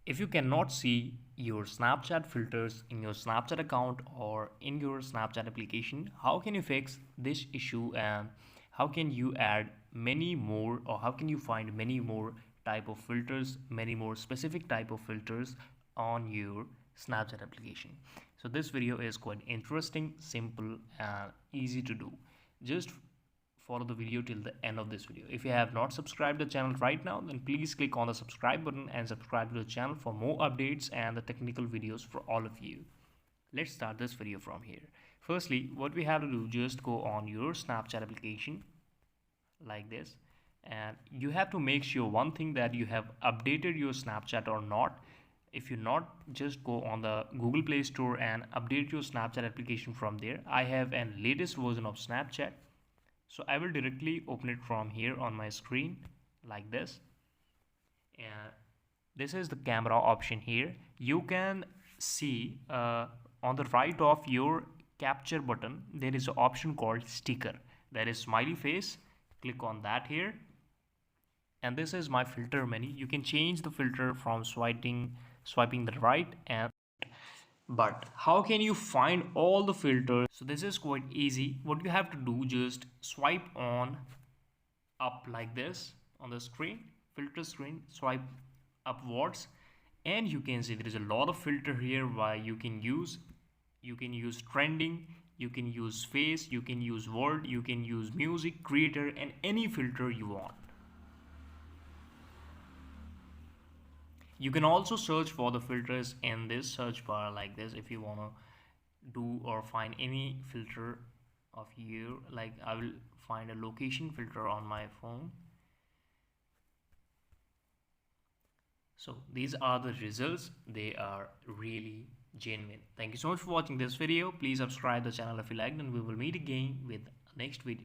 If you cannot see your Snapchat filters in your Snapchat account or in your Snapchat application, how can you fix this issue, and how can you add many more, or how can you find many more type of filters, many more specific type of filters on your Snapchat application? So this video is quite interesting, simple and easy to do. Just follow the video till the end of this video. If you have not subscribed the channel right now, then please click on the subscribe button and subscribe to the channel for more updates and the technical videos for all of you. Let's start this video from here. Firstly, what we have to do, just go on your Snapchat application like this, and you have to make sure one thing, that you have updated your Snapchat or not. If you not, just go on the Google Play Store and update your Snapchat application from there. I have an latest version of Snapchat, so I will directly open it from here on my screen like this. And this is the camera option here. You can see on the right of your capture button, there is an option called sticker, that is smiley face. Click on that here, and this is my filter menu. You can change the filter from swiping the right. And but how can you find all the filters? So this is quite easy. What you have to do, just swipe on up like this on the screen, filter screen, swipe upwards, and you can see there is a lot of filter here. Why you can use trending, you can use face, you can use world, you can use music, creator, and any filter you want. You can also search for the filters in this search bar like this, if you want to do or find any filter of you. Like I will find a location filter on my phone. So these are the results. They are really genuine. Thank you so much for watching this video. Please subscribe the channel if you liked, and we will meet again with next video.